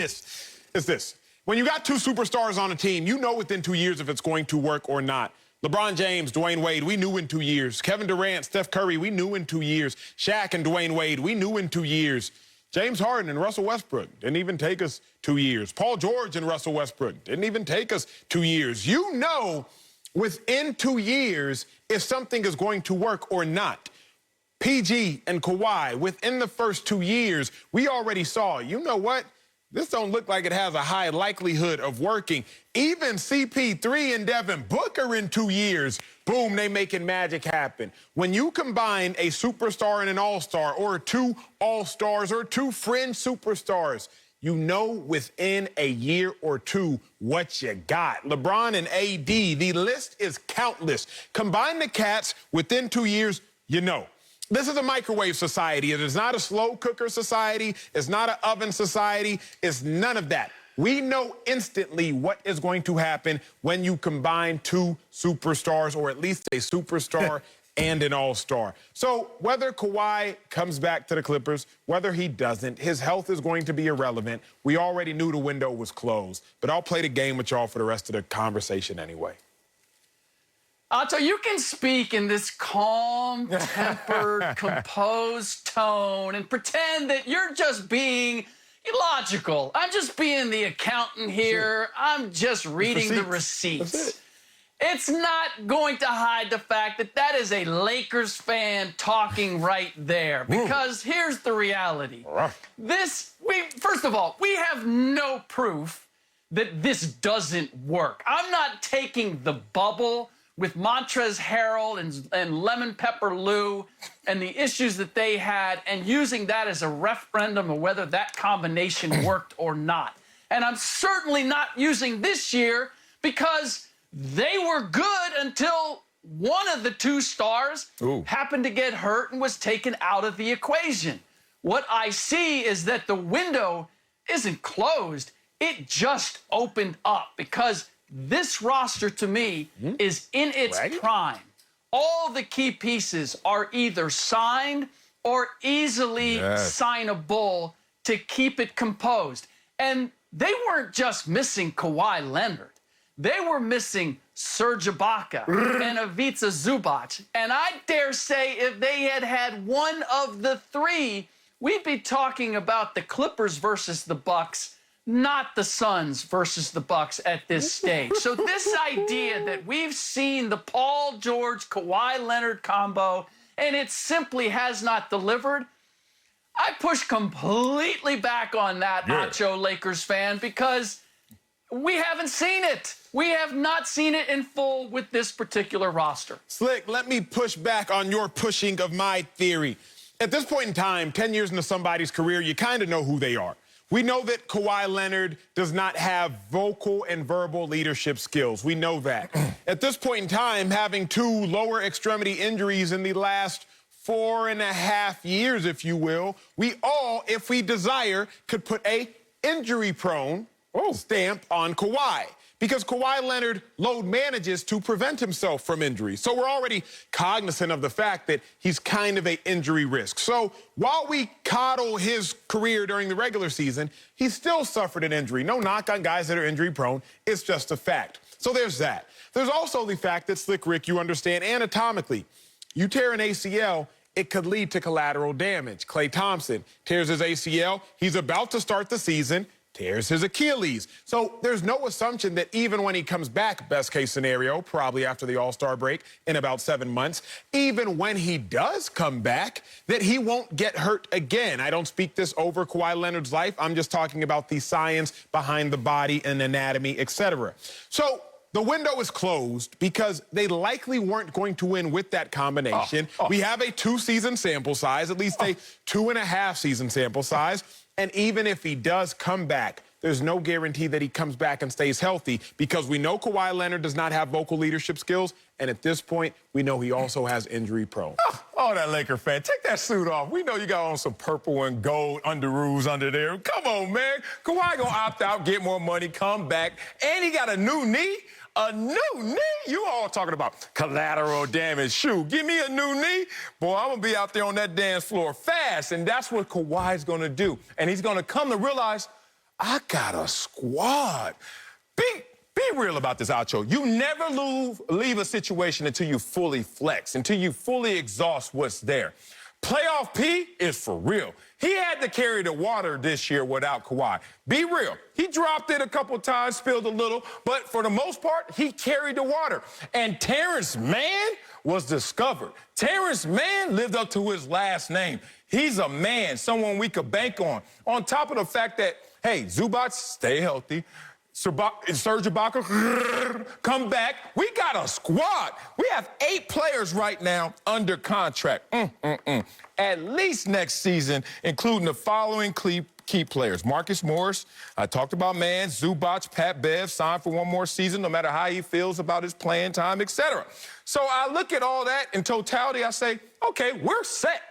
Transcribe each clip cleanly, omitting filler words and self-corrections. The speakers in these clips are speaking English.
is this. When you got two superstars on a team, you know within 2 years if it's going to work or not. LeBron James, Dwayne Wade, we knew in 2 years. Kevin Durant, Steph Curry, we knew in 2 years. Shaq and Dwayne Wade, we knew in 2 years. James Harden and Russell Westbrook didn't even take us 2 years. Paul George and Russell Westbrook didn't even take us 2 years. You know within 2 years if something is going to work or not. PG and Kawhi, within the first 2 years, we already saw, you know what? This don't look like it has a high likelihood of working. Even CP3 and Devin Booker in 2 years, boom, they making magic happen. When you combine a superstar and an all-star, or two all-stars, or two fringe superstars, you know within a year or two what you got. LeBron and AD, the list is countless. Combine the cats within 2 years, you know. This is a microwave society. It is not a slow cooker society. It's not an oven society. It's none of that. We know instantly what is going to happen when you combine two superstars, or at least a superstar and an all-star. So whether Kawhi comes back to the Clippers, whether he doesn't, his health is going to be irrelevant. We already knew the window was closed. But I'll play the game with y'all for the rest of the conversation anyway. Otto, you can speak in this calm, tempered, composed tone and pretend that you're just being illogical. I'm just being the accountant here. I'm just reading the receipts. It's not going to hide the fact that that is a Lakers fan talking right there. Because here's the reality. First of all, we have no proof that this doesn't work. I'm not taking the bubble with Montrezl Harrell and Lemon Pepper Lou and the issues that they had and using that as a referendum of whether that combination worked or not. And I'm certainly not using this year because they were good until one of the two stars happened to get hurt and was taken out of the equation. What I see is that the window isn't closed. It just opened up because this roster, to me, is in its prime. All the key pieces are either signed or easily signable to keep it composed. And they weren't just missing Kawhi Leonard. They were missing Serge Ibaka and Ivica Zubac. And I dare say if they had had one of the three, we'd be talking about the Clippers versus the Bucks, not the Suns versus the Bucks at this stage. So this idea that we've seen the Paul George, Kawhi Leonard combo, and it simply has not delivered, I push completely back on that, Nacho Lakers fan, because we haven't seen it. We have not seen it in full with this particular roster. Slick, let me push back on your pushing of my theory. At this point in time, 10 years into somebody's career, you kind of know who they are. We know that Kawhi Leonard does not have vocal and verbal leadership skills. We know that. At this point in time, having two lower extremity injuries in the last 4.5 years, if you will, we all, if we desire, could put a injury-prone stamp on Kawhi. Because Kawhi Leonard load manages to prevent himself from injury. So we're already cognizant of the fact that he's kind of an injury risk. So while we coddle his career during the regular season, he still suffered an injury. No knock on guys that are injury prone. It's just a fact. So there's that. There's also the fact that, Slick Rick, you understand anatomically, you tear an ACL, it could lead to collateral damage. Klay Thompson tears his ACL. He's about to start the season. Tears his Achilles. So there's no assumption that even when he comes back, best case scenario, probably after the All-Star break in about 7 months, even when he does come back, that he won't get hurt again. I don't speak this over Kawhi Leonard's life. I'm just talking about the science behind the body and anatomy, etc. So the window is closed because they likely weren't going to win with that combination. We have a 2-season sample size, at least a 2.5-season sample size. And even if he does come back, there's no guarantee that he comes back and stays healthy because we know Kawhi Leonard does not have vocal leadership skills. And at this point, we know he also has injury prone. Oh, that Laker fan, take that suit off. We know you got on some purple and gold underoos under there. Come on, man. Kawhi gonna opt out, get more money, come back. And he got a new knee. A new knee? You all talking about collateral damage. Shoot, give me a new knee. Boy, I'm going to be out there on that dance floor fast. And that's what Kawhi's going to do. And he's going to come to realize, I got a squad. Be real about this, Acho. You never leave a situation until you fully flex, until you fully exhaust what's there. Playoff P is for real. He had to carry the water this year without Kawhi. Be real. He dropped it a couple times, spilled a little, but for the most part, he carried the water. And Terrence Mann was discovered. Terrence Mann lived up to his last name. He's a man, someone we could bank on. On top of the fact that, hey, Zubac, stay healthy. Serge Ibaka, come back. We got a squad. We have 8 players right now under contract. At least next season, including the following key players. Marcus Morris, I talked about Mann, Zubac, Pat Bev, signed for one more season, no matter how he feels about his playing time, etc. So I look at all that in totality, I say, okay, we're set.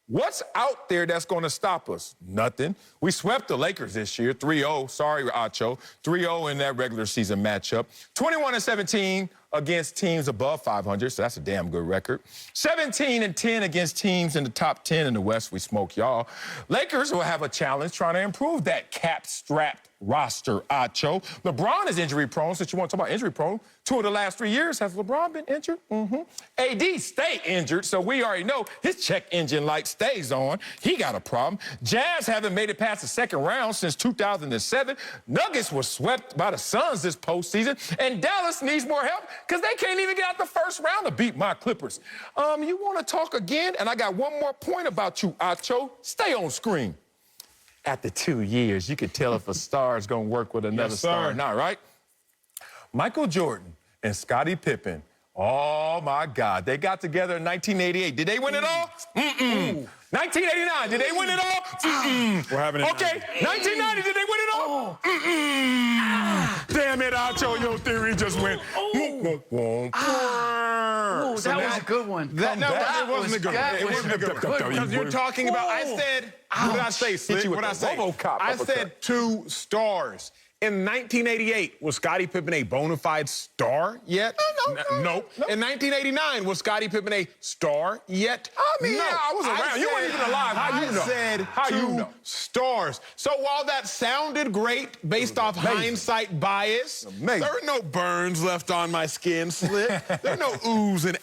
What's out there that's going to stop us? Nothing. We swept the Lakers this year, 3-0. Sorry, Acho. 3-0 in that regular season matchup. 21-17 against teams above 500, so that's a damn good record. 17-10 against teams in the top 10 in the West. We smoke y'all. Lakers will have a challenge trying to improve that cap-strapped roster, Acho. LeBron is injury-prone, since you want to talk about injury-prone. 2 of the last 3 years, has LeBron been injured? AD stay injured, so we already know his check engine light stays on. He got a problem. Jazz haven't made it past the second round since 2007. Nuggets were swept by the Suns this postseason, and Dallas needs more help because they can't even get out the first round to beat my Clippers. You want to talk again? And I got one more point about you, Acho. Stay on screen. After 2 years, you could tell if a star is going to work with another star or not, right? Michael Jordan and Scottie Pippen, oh, my God. They got together in 1988. Did they win it all? 1989, did they win it all? We're having it. Okay, 1990, did they win it all? Damn it, Acho, your theory just went. That was a good one. It wasn't a good one. It wasn't a good one. Because you're talking about, I said, what did I say, Slick? What did I say? I said 2 stars. In 1988, was Scottie Pippen a bona fide star yet? No. In 1989, was Scottie Pippen a star yet? I mean, I was around. You weren't even alive. How you know? I said 2 stars. So while that sounded great based off hindsight bias, there are no burns left on my skin, Slick. There are no oohs and